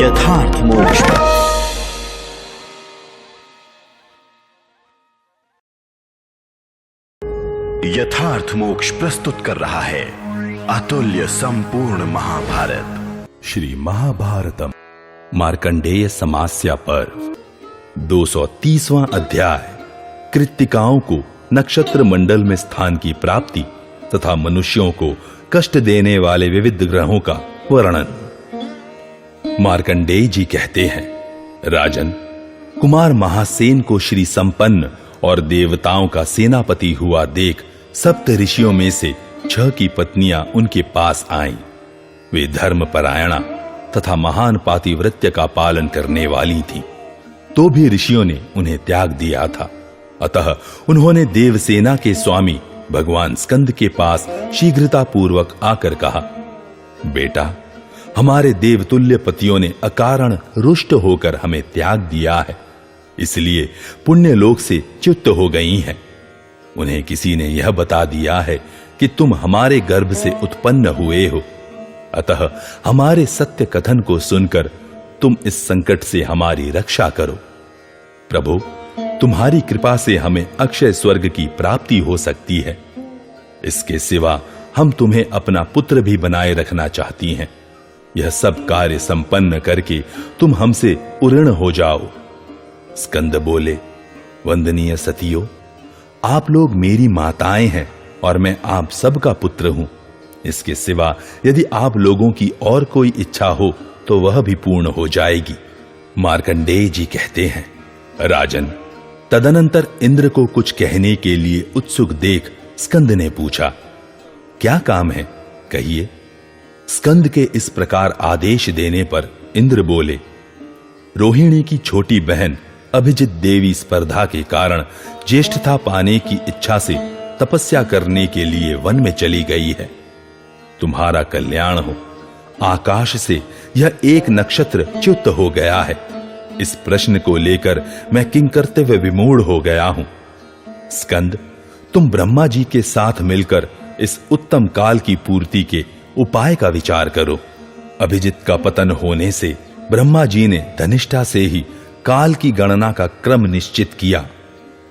यथार्थ मोक्ष। यथार्थ मोक्ष प्रस्तुत कर रहा है अतुल्य संपूर्ण महाभारत। श्री महाभारतम मार्कंडेय समास्या पर्व 230वां अध्याय। कृत्तिकाओं को नक्षत्र मंडल में स्थान की प्राप्ति तथा मनुष्यों को कष्ट देने वाले विविध ग्रहों का वर्णन। मार्कंडेय जी कहते हैं, राजन, कुमार महासेन को श्री संपन्न और देवताओं का सेनापति हुआ देख सप्त ऋषियों में से 6 की पत्नियां उनके पास आईं। वे धर्मपरायणा तथा महान पातिव्रत्य का पालन करने वाली थीं। तो भी ऋषियों ने उन्हें त्याग दिया था। अतः उन्होंने देवसेना के स्वामी भगवान स्कंद के पास शीघ्रता पूर्वक आकर कहा, बेटा, हमारे देवतुल्य पतियों ने अकारण रुष्ट होकर हमें त्याग दिया है, इसलिए पुण्य लोक से च्युत हो गई हैं। उन्हें किसी ने यह बता दिया है कि तुम हमारे गर्भ से उत्पन्न हुए हो, अतः हमारे सत्य कथन को सुनकर तुम इस संकट से हमारी रक्षा करो। प्रभु, तुम्हारी कृपा से हमें अक्षय स्वर्ग की प्राप्ति हो सकती है। इसके सिवा हम तुम्हें अपना पुत्र भी बनाए रखना चाहती हैं। यह सब कार्य संपन्न करके तुम हमसे उऋण हो जाओ। स्कंद बोले, वंदनीय सतियों, आप लोग मेरी माताएं हैं और मैं आप सबका पुत्र हूं। इसके सिवा यदि आप लोगों की और कोई इच्छा हो तो वह भी पूर्ण हो जाएगी। मार्कंडेय जी कहते हैं, राजन, तदनंतर इंद्र को कुछ कहने के लिए उत्सुक देख स्कंद ने पूछा, क्या काम है, कहिए। स्कंद के इस प्रकार आदेश देने पर इंद्र बोले, रोहिणी की छोटी बहन अभिजित देवी स्पर्धा के कारण ज्येष्ठता पाने की इच्छा से तपस्या करने के लिए वन में चली गई है। तुम्हारा कल्याण हो। आकाश से यह एक नक्षत्र च्युत हो गया है। इस प्रश्न को लेकर मैं किंकर्तव्य विमूढ़ हो गया हूं। स्कंद, तुम ब्रह्मा जी के साथ मिलकर इस उत्तम काल की पूर्ति के उपाय का विचार करो। अभिजित का पतन होने से ब्रह्मा जी ने धनिष्ठा से ही काल की गणना का क्रम निश्चित किया।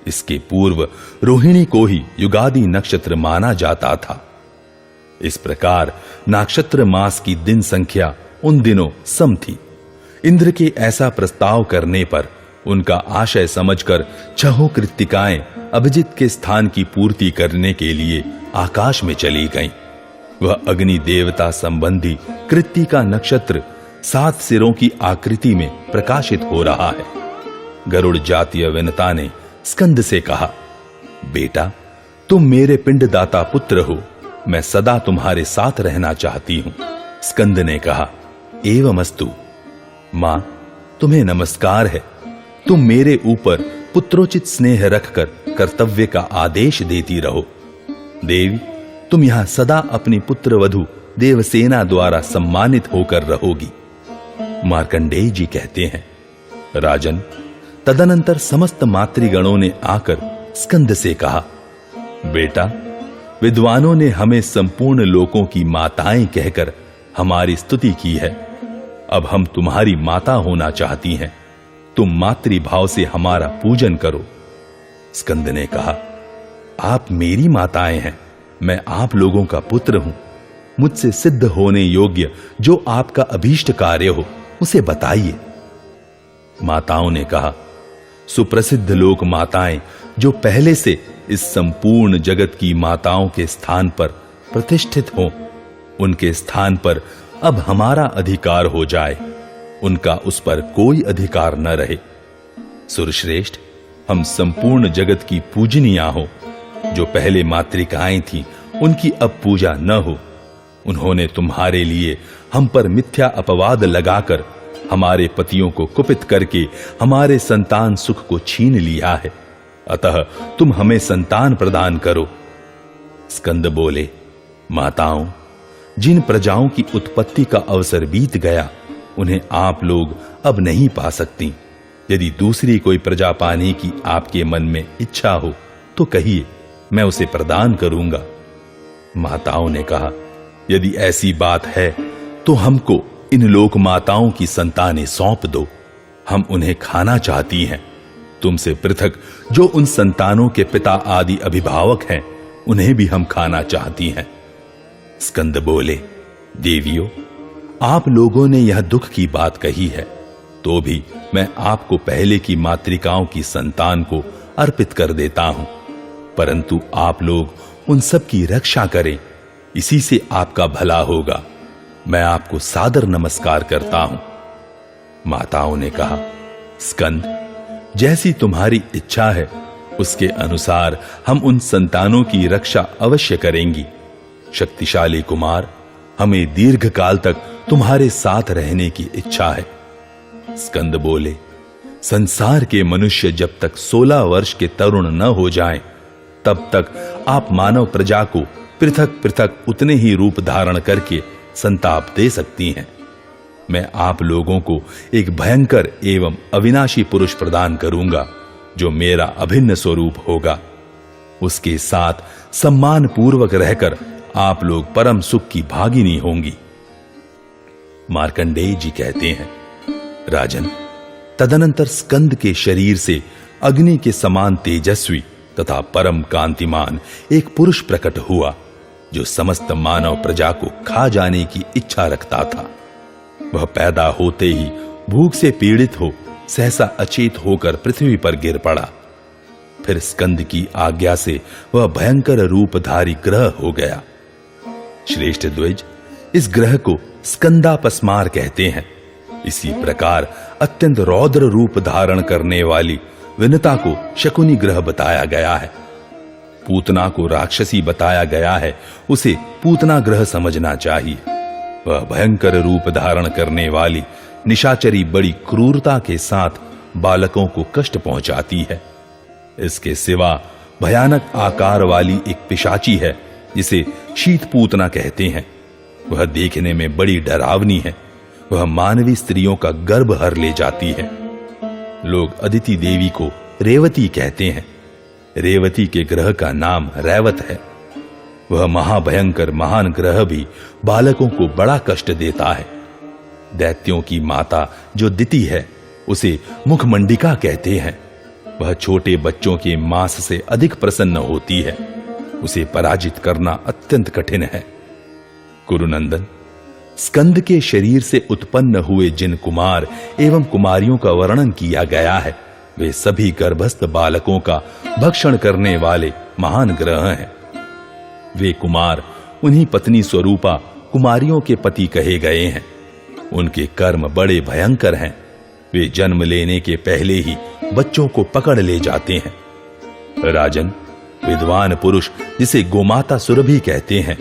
इसके पूर्व रोहिणी को ही युगादि नक्षत्र माना जाता था। इस प्रकार नक्षत्र मास की दिन संख्या उन दिनों सम थी। इंद्र के ऐसा प्रस्ताव करने पर उनका आशय समझकर 6 कृत्तिकाएं अभिजित के स्थान की पूर्ति करने के लिए आकाश में चली गईं। वह अग्नि देवता संबंधी कृत्तिका नक्षत्र 7 सिरों की आकृति में प्रकाशित हो रहा है। गरुड़ जातीय विनता ने स्कंद से कहा, बेटा, तुम मेरे पिंडदाता पुत्र हो, मैं सदा तुम्हारे साथ रहना चाहती हूं। स्कंद ने कहा, एवमस्तु। मां, तुम्हें नमस्कार है। तुम मेरे ऊपर पुत्रोचित स्नेह रखकर कर्तव्य का आदेश देती रहो। देवी, तुम यहां सदा अपनी पुत्रवधू देवसेना द्वारा सम्मानित होकर रहोगी। मार्कंडेय जी कहते हैं, राजन, तदनंतर समस्त मातृगणों ने आकर स्कंद से कहा, बेटा, विद्वानों ने हमें संपूर्ण लोकों की माताएं कहकर हमारी स्तुति की है। अब हम तुम्हारी माता होना चाहती हैं। तुम मातृभाव से हमारा पूजन करो। स्कंद ने कहा, आप मेरी माताएं हैं, मैं आप लोगों का पुत्र हूं। मुझसे सिद्ध होने योग्य जो आपका अभीष्ट कार्य हो उसे बताइए। माताओं ने कहा, सुप्रसिद्ध लोक माताएं जो पहले से इस संपूर्ण जगत की माताओं के स्थान पर प्रतिष्ठित हों, उनके स्थान पर अब हमारा अधिकार हो जाए, उनका उस पर कोई अधिकार न रहे। सुरश्रेष्ठ, हम संपूर्ण जगत की पूजनीया हो। जो पहले मातृकाएं थीं, उनकी अब पूजा न हो। उन्होंने तुम्हारे लिए हम पर मिथ्या अपवाद लगाकर हमारे पतियों को कुपित करके हमारे संतान सुख को छीन लिया है। अतः तुम हमें संतान प्रदान करो। स्कंद बोले, माताओं, जिन प्रजाओं की उत्पत्ति का अवसर बीत गया, उन्हें आप लोग अब नहीं पा सकती। यदि दूसरी कोई प्रजा पाने की आपके मन में इच्छा हो तो कहिए, मैं उसे प्रदान करूंगा। माताओं ने कहा, यदि ऐसी बात है तो हमको इन लोक माताओं की संतानें सौंप दो, हम उन्हें खाना चाहती हैं। तुमसे पृथक जो उन संतानों के पिता आदि अभिभावक हैं, उन्हें भी हम खाना चाहती हैं। स्कंद बोले, देवियों, आप लोगों ने यह दुख की बात कही है, तो भी मैं आपको पहले की मातृकाओं की संतान को अर्पित कर देता हूं, परंतु आप लोग उन सब की रक्षा करें, इसी से आपका भला होगा। मैं आपको सादर नमस्कार करता हूं। माताओं ने कहा, स्कंद, जैसी तुम्हारी इच्छा है उसके अनुसार हम उन संतानों की रक्षा अवश्य करेंगी। शक्तिशाली कुमार, हमें दीर्घ काल तक तुम्हारे साथ रहने की इच्छा है। स्कंद बोले, संसार के मनुष्य जब तक 16 वर्ष के तरुण न हो जाएं, तब तक आप मानव प्रजा को पृथक पृथक उतने ही रूप धारण करके संताप दे सकती हैं। मैं आप लोगों को एक भयंकर एवं अविनाशी पुरुष प्रदान करूंगा, जो मेरा अभिन्न स्वरूप होगा। उसके साथ सम्मान पूर्वक रहकर आप लोग परम सुख की भागिनी होंगी। मार्कंडेय जी कहते हैं, राजन, तदनंतर स्कंद के शरीर से अग्नि के समान तेजस्वी तथा परम कांतिमान एक पुरुष प्रकट हुआ, जो समस्त मानव प्रजा को खा जाने की इच्छा रखता था। वह पैदा होते ही भूख से पीड़ित हो सहसा अचेत होकर पृथ्वी पर गिर पड़ा। फिर स्कंद की आज्ञा से वह भयंकर रूपधारी ग्रह हो गया। श्रेष्ठ द्विज, इस ग्रह को स्कंदापस्मार कहते हैं। इसी प्रकार अत्यंत रौद्र रूप धारण करने वाली विनता को शकुनी ग्रह बताया गया है। पूतना को राक्षसी बताया गया है, उसे पूतना ग्रह समझना चाहिए। वह भयंकर रूप धारण करने वाली निशाचरी बड़ी क्रूरता के साथ बालकों को कष्ट पहुंचाती है। इसके सिवा भयानक आकार वाली एक पिशाची है, जिसे शीत पूतना कहते हैं। वह देखने में बड़ी डरावनी है। वह मानवी स्त्रियों का गर्भ हर ले जाती है। लोग अदिति देवी को रेवती कहते हैं। रेवती के ग्रह का नाम रैवत है। वह महाभयंकर महान ग्रह भी बालकों को बड़ा कष्ट देता है। दैत्यों की माता जो दिति है, उसे मुखमंडिका कहते हैं। वह छोटे बच्चों के मांस से अधिक प्रसन्न होती है। उसे पराजित करना अत्यंत कठिन है। कुरुनंदन, स्कंद के शरीर से उत्पन्न हुए जिन कुमार एवं कुमारियों का वर्णन किया गया है, वे सभी गर्भस्थ बालकों का भक्षण करने वाले महान ग्रह हैं। वे कुमार उन्हीं पत्नी स्वरूपा कुमारियों के पति कहे गए हैं। उनके कर्म बड़े भयंकर हैं। वे जन्म लेने के पहले ही बच्चों को पकड़ ले जाते हैं। राजन, विद्वान पुरुष जिसे गोमाता सुरभि कहते हैं,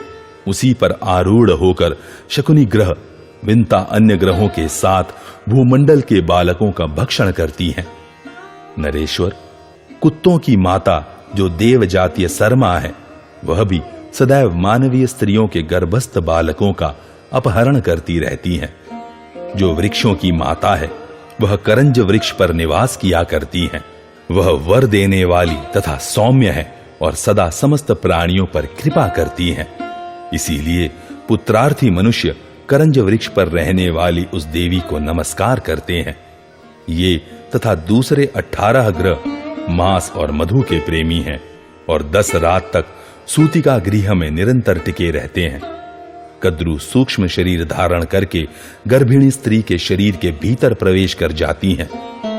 उसी पर आरूढ़ होकर शकुनी ग्रह विंता अन्य ग्रहों के साथ भूमंडल के बालकों का भक्षण करती हैं। नरेश्वर, कुत्तों की माता जो देव जातीय सरमा है, वह भी सदैव मानवीय स्त्रियों के गर्भस्थ बालकों का अपहरण करती रहती हैं। जो वृक्षों की माता है, वह करंज वृक्ष पर निवास किया करती हैं। वह वर देने वाली तथा सौम्य है और सदा समस्त प्राणियों पर कृपा करती हैं। इसीलिए पुत्रार्थी मनुष्य करंज वृक्ष पर रहने वाली उस देवी को नमस्कार करते हैं। ये तथा दूसरे 18 ग्रह मांस और मधु के प्रेमी हैं और 10 रात तक सूतिका गृह में निरंतर टिके रहते हैं। कद्रु सूक्ष्म शरीर धारण करके गर्भिणी स्त्री के शरीर के भीतर प्रवेश कर जाती हैं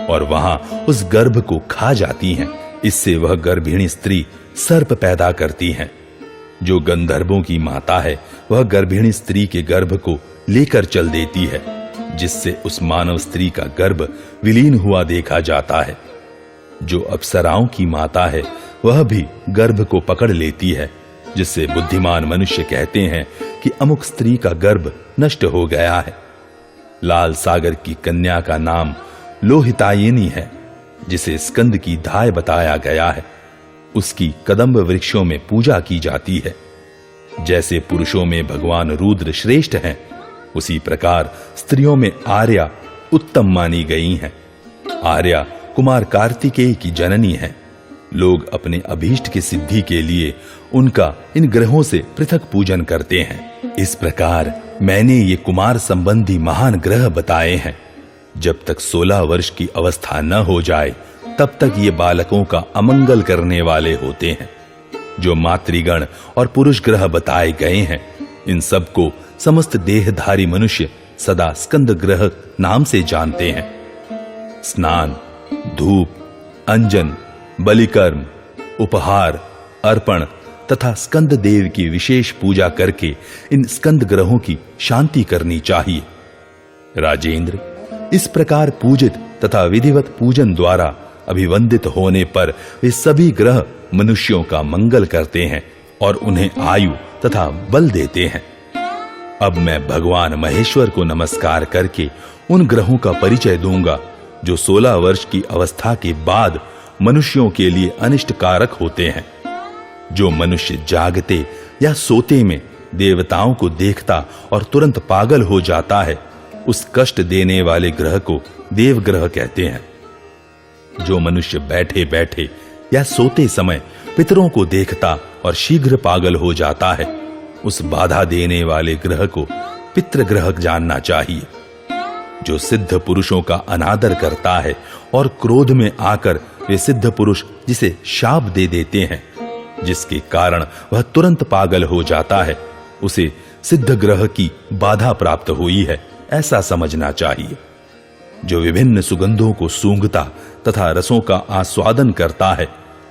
और वहां उस गर्भ को खा जाती हैं। इससे वह गर्भिणी स्त्री सर्प पैदा करती हैं। जो गंधर्वों की माता है, वह गर्भिणी स्त्री के गर्भ को लेकर चल देती है, जिससे उस मानव स्त्री का गर्भ विलीन हुआ देखा जाता है। जो अप्सराओं की माता है, वह भी गर्भ को पकड़ लेती है, जिससे बुद्धिमान मनुष्य कहते हैं कि अमुक स्त्री का गर्भ नष्ट हो गया है। लाल सागर की कन्या का नाम लोहितायिनी है, जिसे स्कंद की धाय बताया गया है। उसकी कदम्ब वृक्षों में पूजा की जाती है। जैसे पुरुषों में भगवान रुद्र श्रेष्ठ हैं, उसी प्रकार स्त्रियों में आर्या उत्तम मानी गई हैं। आर्या कुमार कार्तिकेय की जननी है। लोग अपने अभीष्ट की सिद्धि के लिए उनका इन ग्रहों से पृथक पूजन करते हैं। इस प्रकार मैंने ये कुमार संबंधी महान ग्रह बताए हैं। जब तक 16 वर्ष की अवस्था न हो जाए तब तक ये बालकों का अमंगल करने वाले होते हैं। जो मातृगण और पुरुष ग्रह बताए गए हैं, इन सब को समस्त देहधारी मनुष्य सदा स्कंद ग्रह नाम से जानते हैं। स्नान, धूप, अंजन, बलिकर्म, उपहार, अर्पण तथा स्कंद देव की विशेष पूजा करके इन स्कंद ग्रहों की शांति करनी चाहिए। राजेंद्र, इस प्रकार पूजित तथा विधिवत पूजन द्वारा अभिवंदित होने पर वे सभी ग्रह मनुष्यों का मंगल करते हैं और उन्हें आयु तथा बल देते हैं। अब मैं भगवान महेश्वर को नमस्कार करके उन ग्रहों का परिचय दूंगा जो 16 वर्ष की अवस्था के बाद मनुष्यों के लिए अनिष्ट कारक होते हैं। जो मनुष्य जागते या सोते में देवताओं को देखता और तुरंत पागल हो जाता है, उस कष्ट देने वाले ग्रह को देवग्रह कहते हैं। जो मनुष्य बैठे बैठे या सोते समय पितरों को देखता और शीघ्र पागल हो जाता है, उस बाधा देने वाले ग्रह को पितृग्रह जानना चाहिए। जो सिद्ध पुरुषों का अनादर करता है और क्रोध में आकर वे सिद्ध पुरुष जिसे शाप दे देते हैं, जिसके कारण वह तुरंत पागल हो जाता है, उसे सिद्ध ग्रह की बाधा प्राप्त हुई है, ऐसा समझना चाहिए। जो विभिन्न सुगंधों को सूंघता तथा रसों का आस्वादन करता है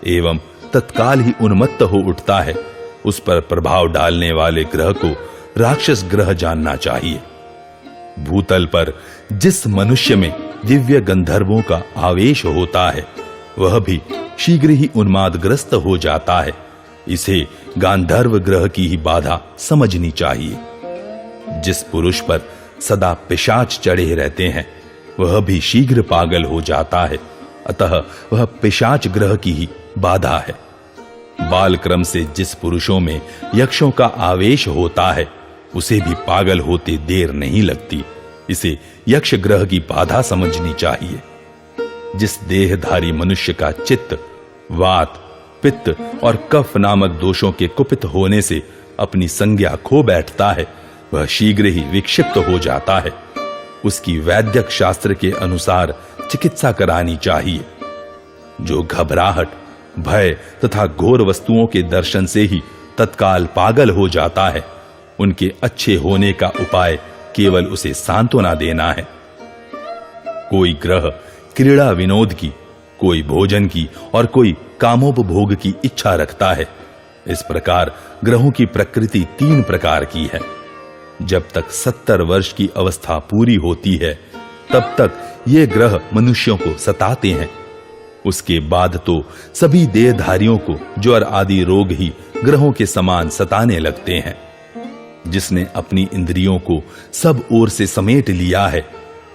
एवं तत्काल ही उन्मत्त हो उठता है, उस पर प्रभाव डालने वाले ग्रह को राक्षस ग्रह जानना चाहिए। भूतल पर जिस मनुष्य में दिव्य गंधर्वों का आवेश होता है, वह भी शीघ्र ही उन्मादग्रस्त हो जाता है। इसे गांधर्व ग्रह की ही बाधा समझनी चाहिए। जिस पुरुष पर सदा पिशाच चढ़े रहते हैं, वह भी शीघ्र पागल हो जाता है, अतः वह पिशाच ग्रह की ही बाधा है। बाल क्रम से जिस पुरुषों में यक्षों का आवेश होता है, उसे भी पागल होते देर नहीं लगती। इसे यक्ष ग्रह की बाधा समझनी चाहिए। जिस देहधारी मनुष्य का चित्त वात, पित्त और कफ नामक दोषों के कुपित होने से अपनी संज्ञा खो बैठता है, वह शीघ्र ही विक्षिप्त हो जाता है। उसकी वैद्यक शास्त्र के अनुसार चिकित्सा करानी चाहिए। जो घबराहट, भय तथा घोर वस्तुओं के दर्शन से ही तत्काल पागल हो जाता है, उनके अच्छे होने का उपाय केवल उसे सांत्वना देना है। कोई ग्रह क्रीड़ा विनोद की, कोई भोजन की और कोई कामोपभोग की इच्छा रखता है। इस प्रकार ग्रहों की प्रकृति 3 प्रकार की है। जब तक 70 वर्ष की अवस्था पूरी होती है, तब तक ये ग्रह मनुष्यों को सताते हैं। उसके बाद तो सभी देहधारियों को ज्वर आदि रोग ही ग्रहों के समान सताने लगते हैं। जिसने अपनी इंद्रियों को सब ओर से समेट लिया है,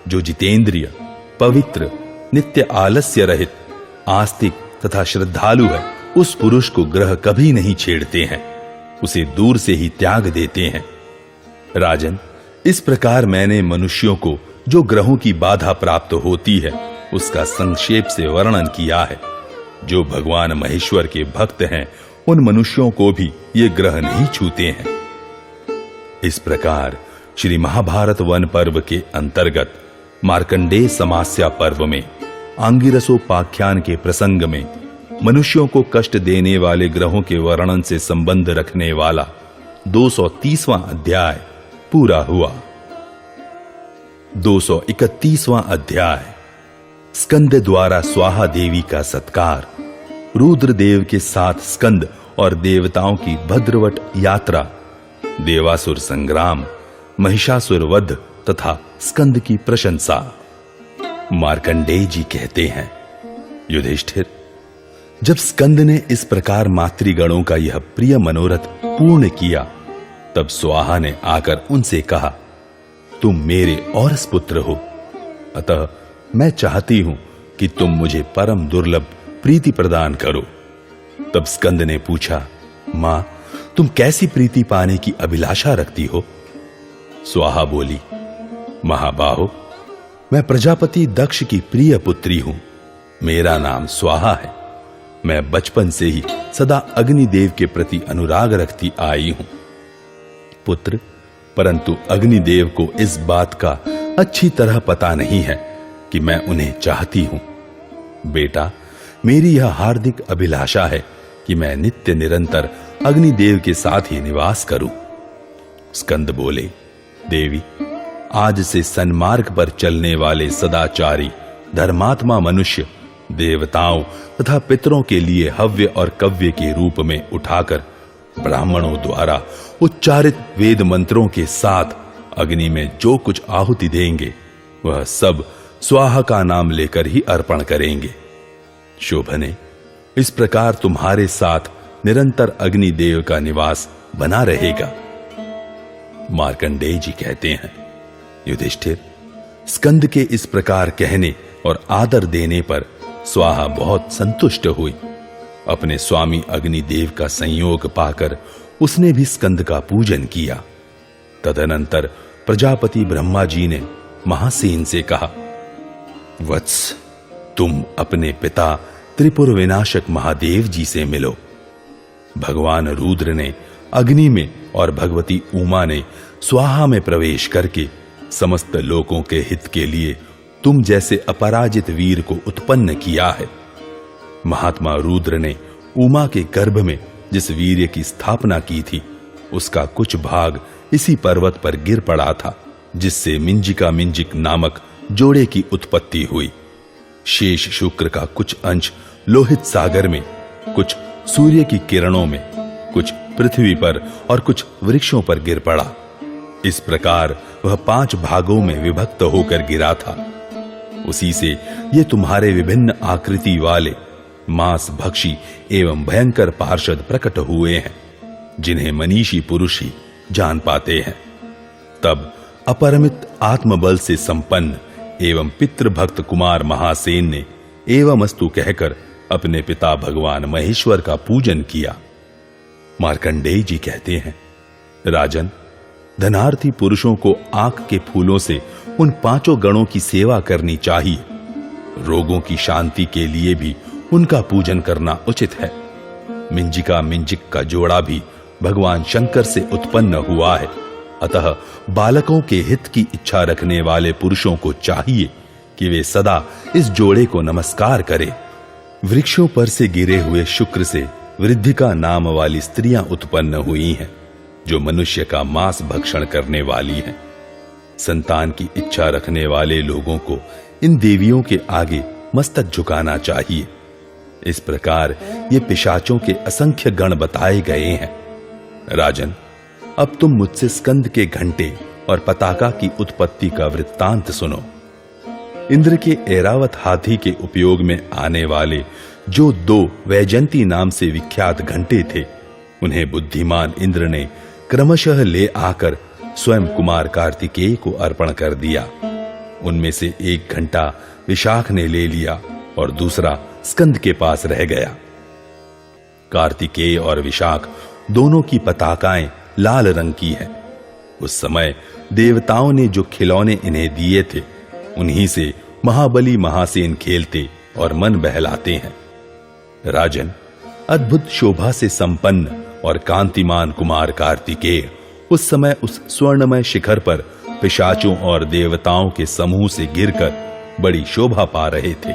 जो जितेंद्रिय, पवित्र, नित्य आलस्य रहित, आस्तिक तथा श्रद्धालु है, उस पुरुष को ग्रह कभी नहीं छेड़ते हैं, उसे दूर से ही त्याग देते हैं। राजन, इस प्रकार मैंने मनुष्यों को जो ग्रहों की बाधा प्राप्त होती है, उसका संक्षेप से वर्णन किया है। जो भगवान महेश्वर के भक्त हैं, उन मनुष्यों को भी ये ग्रह नहीं छूते हैं। इस प्रकार श्री महाभारत वन पर्व के अंतर्गत मार्कंडेय समास्या पर्व में आंगिरसोपाख्यान के प्रसंग में मनुष्यों को कष्ट देने वाले ग्रहों के वर्णन से संबंध रखने वाला 230वां अध्याय पूरा हुआ। 231वां अध्याय स्कंद द्वारा स्वाहा देवी का सत्कार, रुद्रदेव के साथ स्कंद और देवताओं की भद्रवट यात्रा, देवासुर संग्राम, महिषासुर वध तथा स्कंद की प्रशंसा। मार्कंडेय जी कहते हैं, युधिष्ठिर, जब स्कंद ने इस प्रकार मातृगणों का यह प्रिय मनोरथ पूर्ण किया, तब स्वाहा ने आकर उनसे कहा, तुम मेरे औरस पुत्र हो, अतः मैं चाहती हूं कि तुम मुझे परम दुर्लभ प्रीति प्रदान करो। तब स्कंद ने पूछा, मां, तुम कैसी प्रीति पाने की अभिलाषा रखती हो? स्वाहा बोली, महाबाहो, मैं प्रजापति दक्ष की प्रिय पुत्री हूं। मेरा नाम स्वाहा है। मैं बचपन से ही सदा अग्निदेव के प्रति अनुराग रखती आई हूं। पुत्र, परंतु अग्निदेव को इस बात का अच्छी तरह पता नहीं है कि मैं उन्हें चाहती हूं। बेटा, मेरी यह हार्दिक अभिलाषा है कि मैं नित्य निरंतर अग्निदेव के साथ ही निवास करूं। स्कंद बोले, देवी, आज से सन्मार्ग पर चलने वाले सदाचारी धर्मात्मा मनुष्य देवताओं तथा पितरों के लिए हव्य और कव्य के रूप में उठाकर ब्राह्मणों द्वारा उच्चारित वेद मंत्रों के साथ अग्नि में जो कुछ आहुति देंगे वह सब स्वाहा का नाम लेकर ही अर्पण करेंगे। शोभने, इस प्रकार तुम्हारे साथ निरंतर अग्निदेव का निवास बना रहेगा। मार्कंडेय जी कहते हैं, युधिष्ठिर, स्कंद के इस प्रकार कहने और आदर देने पर स्वाहा बहुत संतुष्ट हुई। अपने स्वामी अग्निदेव का संयोग पाकर उसने भी स्कंद का पूजन किया। तदनंतर प्रजापति ब्रह्मा जी ने महासेन से कहा, वत्स, तुम अपने पिता त्रिपुर विनाशक महादेव जी से मिलो। भगवान रुद्र ने अग्नि में और भगवती उमा ने स्वाहा में प्रवेश करके समस्त लोकों के हित के लिए तुम जैसे अपराजित वीर को उत्पन्न किया है। महात्मा रुद्र ने उमा के गर्भ में जिस वीर्य की स्थापना की थी उसका कुछ भाग इसी पर्वत पर गिर पड़ा था, जिससे मिंजिका मिंजिक नामक जोड़े की उत्पत्ति हुई। शेष शुक्र का कुछ अंश लोहित सागर में, कुछ सूर्य की किरणों में, कुछ पृथ्वी पर और कुछ वृक्षों पर गिर पड़ा। इस प्रकार वह 5 भागों में विभक्त होकर गिरा था। उसी से ये तुम्हारे विभिन्न आकृति वाले मांस भक्षी एवं भयंकर पार्षद प्रकट हुए हैं, जिन्हें मनीषी पुरुष ही जान पाते हैं। तब अपरमित आत्मबल से संपन्न एवं पितृभक्त कुमार महासेन ने एवमस्तु कहकर अपने पिता भगवान महेश्वर का पूजन किया। मार्कंडेय जी कहते हैं, राजन, धनार्थी पुरुषों को आंख के फूलों से उन 5 गणों की सेवा करनी चाहिए। रोगों की शांति के लिए भी उनका पूजन करना उचित है। मिंजिका मिंजिक का जोड़ा भी भगवान शंकर से उत्पन्न हुआ है, अतः बालकों के हित की इच्छा रखने वाले पुरुषों को चाहिए कि वे सदा इस जोड़े को नमस्कार करें। वृक्षों पर से गिरे हुए शुक्र से वृद्धिका नाम वाली स्त्रियां उत्पन्न हुई हैं, जो मनुष्य का मांस भक्षण करने वाली हैं। संतान की इच्छा रखने वाले लोगों को इन देवियों के आगे मस्तक झुकाना चाहिए। इस प्रकार ये पिशाचों के असंख्य गण बताए गए हैं। राजन, अब तुम मुझसे स्कंद के घंटे और पताका की उत्पत्ति का वृत्तांत सुनो। इंद्र के ऐरावत हाथी के उपयोग में आने वाले जो 2 वैजंती नाम से विख्यात घंटे थे, उन्हें बुद्धिमान इंद्र ने क्रमशः ले आकर स्वयं कुमार कार्तिकेय को अर्पण कर दिया। उनमें से एक घंटा विशाख ने ले लिया और दूसरा स्कंद के पास रह गया। कार्तिकेय और विशाख दोनों की पताकाएं लाल रंग की हैं। उस समय देवताओं ने जो खिलौने इन्हें दिए थे, उन्हीं से महाबली महासेन खेलते और मन बहलाते हैं। राजन, अद्भुत शोभा से संपन्न और कांतिमान कुमार कार्तिकेय उस समय उस स्वर्णमय शिखर पर पिशाचों और देवताओं के समूह से गिरकर बड़ी शोभा पा रहे थे।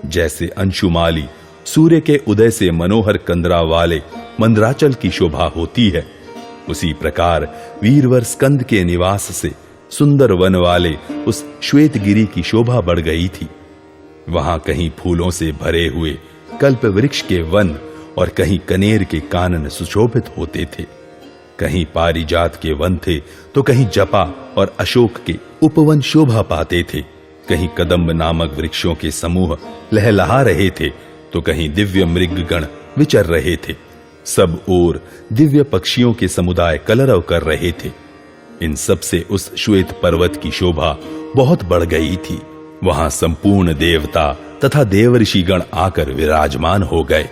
जैसे अंशुमाली सूर्य के उदय से मनोहर कंदरा वाले मंदराचल की शोभा होती है, उसी प्रकार वीरवर स्कंद के निवास से सुंदर वन वाले उस श्वेतगिरी की शोभा बढ़ गई थी। वहां कहीं फूलों से भरे हुए कल्प वृक्ष के वन और कहीं कनेर के कानन सुशोभित होते थे। कहीं पारिजात के वन थे तो कहीं जपा और अशोक के उपवन शोभा पाते थे। कहीं कदम्ब नामक वृक्षों के समूह लहलहा रहे थे तो कहीं दिव्य मृगगण विचर रहे थे। सब ओर दिव्य पक्षियों के समुदाय कलरव कर रहे थे। इन सब से उस श्वेत पर्वत की शोभा बहुत बढ़ गई थी। वहां संपूर्ण देवता तथा देवऋषिगण आकर विराजमान हो गए।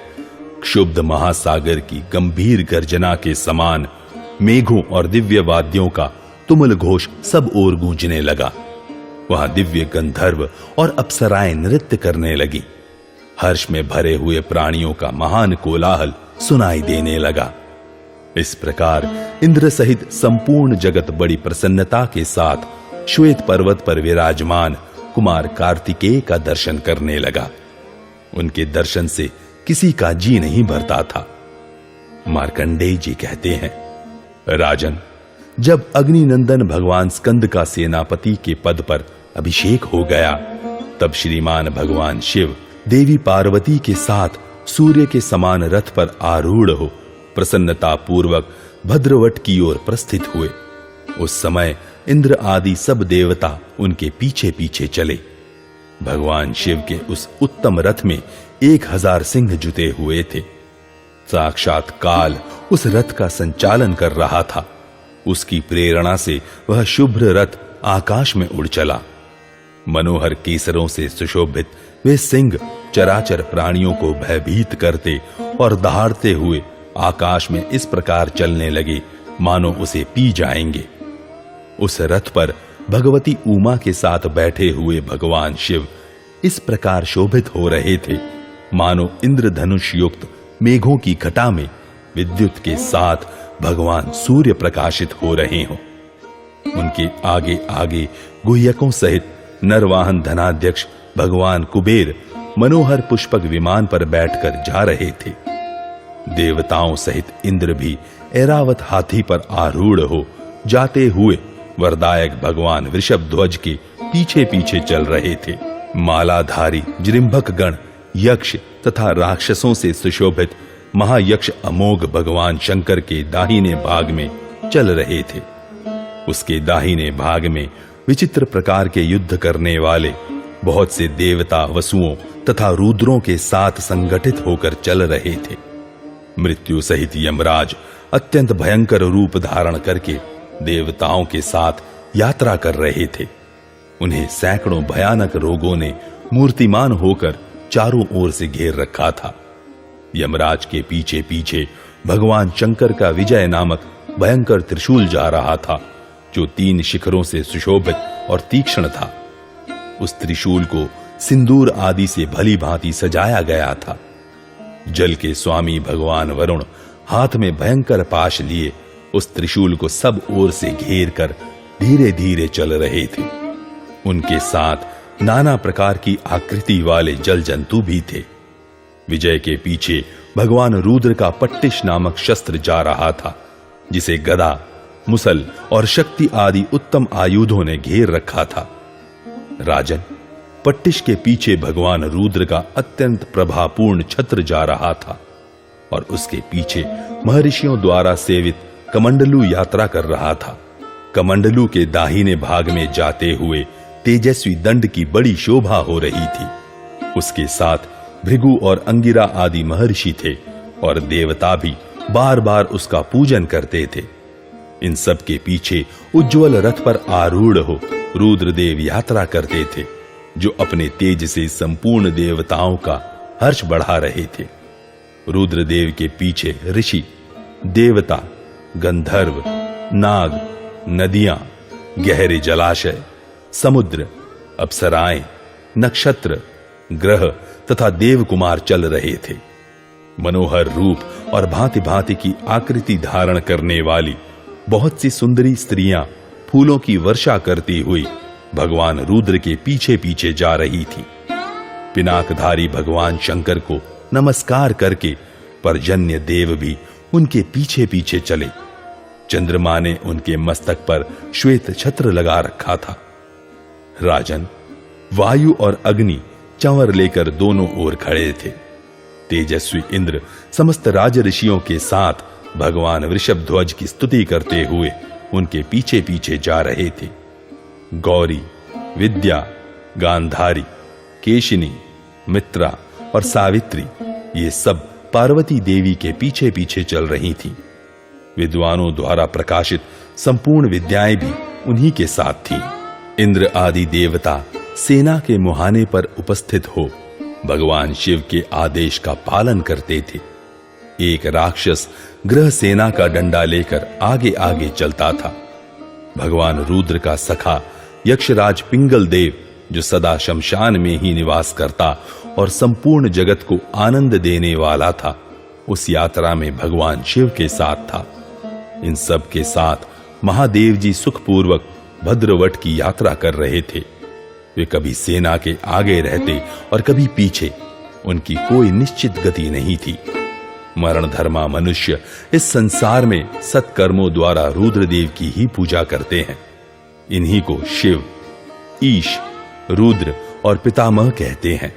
क्षुब्ध महासागर की गंभीर गर्जना के समान मेघों और दिव्य वाद्यों का तुमुल घोष सब ओर गूंजने लगा। वहां दिव्य गंधर्व और अप्सराएं नृत्य करने लगी। हर्ष में भरे हुए प्राणियों का महान कोलाहल सुनाई देने लगा। इस प्रकार इंद्र सहित संपूर्ण जगत बड़ी प्रसन्नता के साथ श्वेत पर्वत पर विराजमान कुमार कार्तिकेय का दर्शन करने लगा। उनके दर्शन से किसी का जी नहीं भरता था। मार्कंडेय जी कहते हैं, राजन, जब अग्निनंदन भगवान स्कंद का सेनापति के पद पर अभिषेक हो गया, तब श्रीमान भगवान शिव देवी पार्वती के साथ सूर्य के समान रथ पर आरूढ़ हो प्रसन्नता पूर्वक भद्रवट की ओर प्रस्थित हुए। उस समय इंद्र आदि सब देवता उनके पीछे पीछे चले। भगवान शिव के उस उत्तम रथ में 1000 सिंह जुटे हुए थे। साक्षात काल उस रथ का संचालन कर रहा था। उसकी प्रेरणा से वह शुभ्र रथ आकाश में उड़ चला। मनोहर केसरों से सुशोभित वे सिंह चराचर प्राणियों को भयभीत करते और दहाड़ते हुए आकाश में इस प्रकार चलने लगे मानो उसे पी जाएंगे। उस रथ पर भगवती उमा के साथ बैठे हुए भगवान शिव इस प्रकार शोभित हो रहे थे मानो इंद्रधनुष युक्त मेघों की घटा में विद्युत के साथ भगवान सूर्य प्रकाशित हो रहे हों। उनके आगे आगे गुह्यकों सहित नरवाहन धनाध्यक्ष भगवान कुबेर मनोहर पुष्पक विमान पर बैठकर जा रहे थे। देवताओं सहित इंद्र भी ऐरावत हाथी पर आरूढ़ हो जाते हुए वरदायक भगवान वृषभ ध्वज के पीछे पीछे चल रहे थे। मालाधारी जृंभक गण, यक्ष तथा राक्षसों से सुशोभित महायक्ष अमोघ भगवान शंकर के दाहिने भाग में चल रहे थे। उसके दाहिने भाग में विचित्र प्रकार के युद्ध करने वाले बहुत से देवता वसुओं तथा रुद्रों के साथ संगठित होकर चल रहे थे। मृत्यु सहित यमराज अत्यंत भयंकर रूप धारण करके देवताओं के साथ यात्रा कर रहे थे। उन्हें सैकड़ों भयानक रोगों ने मूर्तिमान होकर चारों ओर से घेर रखा था। यमराज के पीछे पीछे भगवान शंकर का विजय नामक भयंकर त्रिशूल जा रहा था, जो 3 शिखरों से सुशोभित और तीक्ष्ण था। उस त्रिशूल को सिंदूर आदि से भली भांति सजाया गया था। जल के स्वामी भगवान वरुण हाथ में भयंकर पाश लिए उस त्रिशूल को सब ओर से घेर कर धीरे धीरे चल रहे थे। उनके साथ नाना प्रकार की आकृति वाले जल जंतु भी थे। विजय के पीछे भगवान रुद्र का पट्टिश नामक शस्त्र जा रहा था, जिसे गदा, मुसल और शक्ति आदि उत्तम आयुधों ने घेर रखा था। राजन, पट्टिश के पीछे भगवान रुद्र का अत्यंत प्रभापूर्ण छत्र जा रहा था और उसके पीछे महर्षियों द्वारा सेवित कमंडलू यात्रा कर रहा था। कमंडलू के दाहिने भाग में जाते हुए तेजस्वी दंड की बड़ी शोभा हो रही थी। उसके साथ भृगु और अंगिरा आदि महर्षि थे और देवता भी बार बार उसका पूजन करते थे। इन सब के पीछे उज्जवल रथ पर आरूढ़ हो रुद्रदेव यात्रा करते थे, जो अपने तेज से संपूर्ण देवताओं का हर्ष बढ़ा रहे थे। रुद्रदेव के पीछे ऋषि, देवता, गंधर्व, नाग, नदियां, गहरे जलाशय, समुद्र, अप्सराएं, नक्षत्र, ग्रह तथा देवकुमार चल रहे थे। मनोहर रूप और भांति भांति की आकृति धारण करने वाली बहुत सी सुंदरी स्त्रियां फूलों की वर्षा करती हुई भगवान रुद्र के पीछे पीछे जा रही थी। पिनाकधारी भगवान शंकर को नमस्कार करके पर्जन्य देव भी उनके पीछे पीछे चले। चंद्रमा ने उनके मस्तक पर श्वेत छत्र लगा रखा था। राजन, वायु और अग्नि चंवर लेकर दोनों ओर खड़े थे। तेजस्वी इंद्र समस्त राज ऋषियों के साथ भगवान वृषभ ध्वज की स्तुति करते हुए उनके पीछे पीछे जा रहे थे। गौरी, विद्या, गांधारी, केशिनी, मित्रा और सावित्री ये सब पार्वती देवी के पीछे पीछे चल रही थीं। विद्वानों द्वारा प्रकाशित संपूर्ण विद्याएं भी उन्हीं के साथ थीं। इंद्र आदि देवता सेना के मुहाने पर उपस्थित हो भगवान शिव के आदेश का पालन करते थे। एक राक्षस ग्रह सेना का डंडा लेकर आगे आगे चलता था। भगवान रुद्र का सखा यक्षराज पिंगल देव, जो सदा शमशान में ही निवास करता और संपूर्ण जगत को आनंद देने वाला था, उस यात्रा में भगवान शिव के साथ था। इन सब के साथ महादेव जी सुखपूर्वक भद्रवट की यात्रा कर रहे थे। वे कभी सेना के आगे रहते और कभी पीछे, उनकी कोई निश्चित गति नहीं थी। मरण धर्मा मनुष्य इस संसार में सत्कर्मों द्वारा रुद्रदेव की ही पूजा करते हैं। इन्हीं को शिव, ईश, रुद्र और पितामह कहते हैं।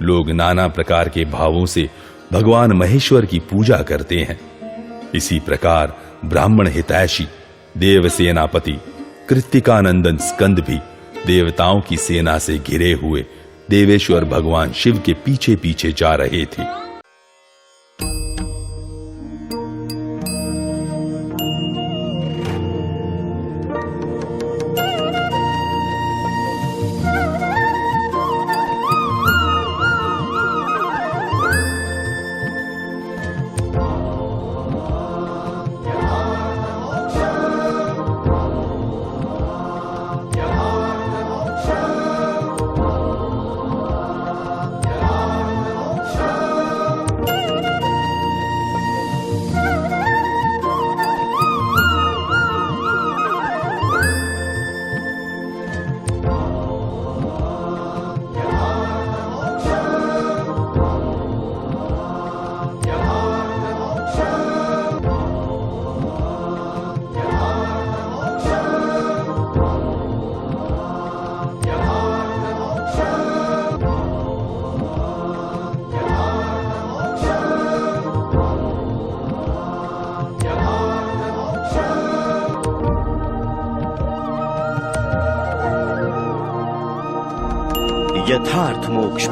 लोग नाना प्रकार के भावों से भगवान महेश्वर की पूजा करते हैं। इसी प्रकार ब्राह्मण हितैषी देव सेनापति कृत्तिकानंदन स्कंद भी देवताओं की सेना से घिरे हुए देवेश्वर भगवान शिव के पीछे पीछे जा रहे थे। यथार्थ मोक्ष।